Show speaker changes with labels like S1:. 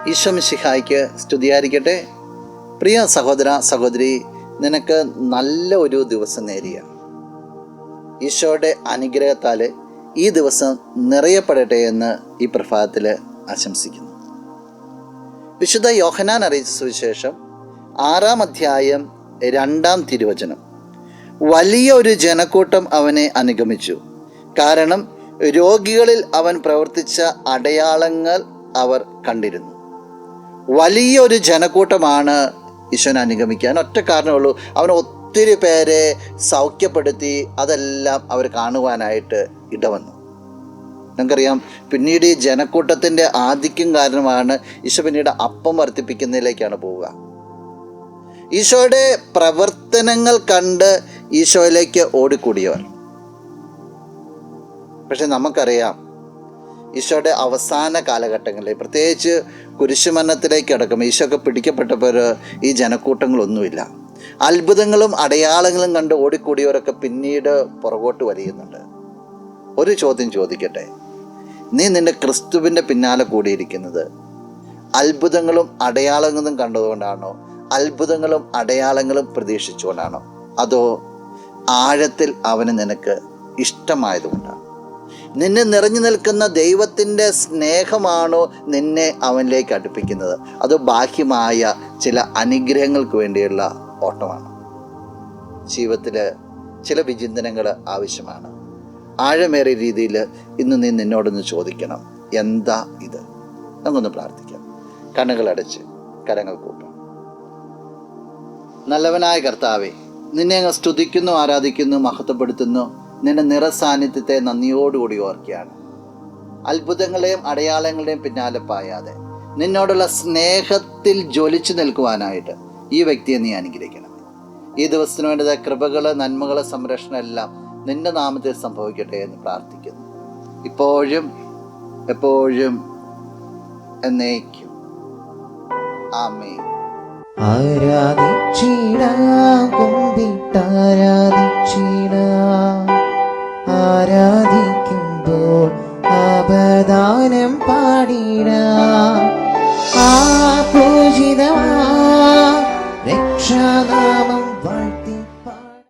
S1: ഈശോ മിശിഹായ്ക്ക് സ്തുതിയായിരിക്കട്ടെ. പ്രിയ സഹോദര സഹോദരി, നിനക്ക് നല്ല ഒരു ദിവസം നേരിയ ഈശോയുടെ അനുഗ്രഹത്താൽ ഈ ദിവസം നിറയപ്പെടട്ടെ എന്ന് ഈ പ്രഭാതത്തിൽ ആശംസിക്കുന്നു. വിശുദ്ധ യോഹന്നാൻ അറിയിച്ച സുവിശേഷം 6-ാം അധ്യായം 2-ാം തിരുവചനം. വലിയ ഒരു ജനക്കൂട്ടം അവനെ അനുഗമിച്ചു, കാരണം രോഗികളിൽ അവൻ പ്രവർത്തിച്ച അടയാളങ്ങൾ അവർ കണ്ടിരുന്നു. വലിയൊരു ജനക്കൂട്ടമാണ് ഈശോനെ അനുഗമിക്കാൻ. ഒറ്റ കാരണമുള്ളൂ, അവൻ ഒത്തിരി പേരെ സൗഖ്യപ്പെടുത്തി. അതെല്ലാം അവർ കാണുവാനായിട്ട് ഇടവന്നു. നമുക്കറിയാം, പിന്നീട് ഈ ജനക്കൂട്ടത്തിൻ്റെ ആധിക്യം കാരണമാണ് ഈശോ പിന്നീട് അപ്പം വർദ്ധിപ്പിക്കുന്നതിലേക്കാണ് പോവുക. ഈശോയുടെ പ്രവർത്തനങ്ങൾ കണ്ട് ഈശോയിലേക്ക് ഓടിക്കൂടിയവർ. പക്ഷെ നമുക്കറിയാം, ഈശോയുടെ അവസാന കാലഘട്ടങ്ങളിൽ, പ്രത്യേകിച്ച് കുരിശുമരണത്തിലേക്ക് അടക്കം ഈശോയൊക്കെ പിടിക്കപ്പെട്ടപ്പോൾ ഈ ജനക്കൂട്ടങ്ങളൊന്നുമില്ല. അത്ഭുതങ്ങളും അടയാളങ്ങളും കണ്ട് ഓടിക്കൂടിയവരൊക്കെ പിന്നീട് പുറകോട്ട് വലിയുന്നുണ്ട്. ഒരു ചോദ്യം ചോദിക്കട്ടെ, നീ നിന്റെ ക്രിസ്തുവിൻ്റെ പിന്നാലെ കൂടിയിരിക്കുന്നത് അത്ഭുതങ്ങളും അടയാളങ്ങളും കണ്ടതുകൊണ്ടാണോ, അത്ഭുതങ്ങളും അടയാളങ്ങളും പ്രതീക്ഷിച്ചുകൊണ്ടാണോ, അതോ ആഴത്തിൽ അവന് നിനക്ക് ഇഷ്ടമായതുകൊണ്ടാണ്? നിന്നെ നിറഞ്ഞു നിൽക്കുന്ന ദൈവത്തിൻ്റെ സ്നേഹമാണോ നിന്നെ അവനിലേക്ക് അടുപ്പിക്കുന്നത്, അതോ ബാഹ്യമായ ചില അനുഗ്രഹങ്ങൾക്ക് വേണ്ടിയുള്ള ഓട്ടമാണ്? ജീവിതത്തിൽ ചില വിചിന്തനങ്ങൾ ആവശ്യമാണ്. ആഴമേറിയ രീതിയിൽ ഇന്ന് നീ നിന്നോടൊന്ന് ചോദിക്കണം, എന്താ ഇത്? നമുക്കൊന്ന് പ്രാർത്ഥിക്കാം. കണ്ണുകളടച്ച് കരങ്ങൾ കൂട്ടാം. നല്ലവനായ കർത്താവേ, നിന്നെ അങ്ങ് സ്തുതിക്കുന്നു, ആരാധിക്കുന്നു, മഹത്വപ്പെടുത്തുന്നു. നിന്റെ നിറസാന്നിധ്യത്തെ നന്ദിയോടുകൂടി ഓർക്കുകയാണ്. അത്ഭുതങ്ങളെയും അടയാളങ്ങളെയും പിന്നാലെ പായാതെ നിന്നോടുള്ള സ്നേഹത്തിൽ ജ്വലിച്ചു നിൽക്കുവാനായിട്ട് ഈ വ്യക്തിയെ നീ അനുഗ്രഹിക്കണം. ഈ ദിവസത്തിന് വേണ്ടത് കൃപകൾ, നന്മകൾ, സംരക്ഷണം എല്ലാം നിന്റെ നാമത്തിൽ സംഭവിക്കട്ടെ എന്ന് പ്രാർത്ഥിക്കുന്നു. ഇപ്പോഴും എപ്പോഴും എന്നേക്കും. ആമേൻ.
S2: ആരാധിക്കുമ്പോൾ അപദാനം പാടിടാം.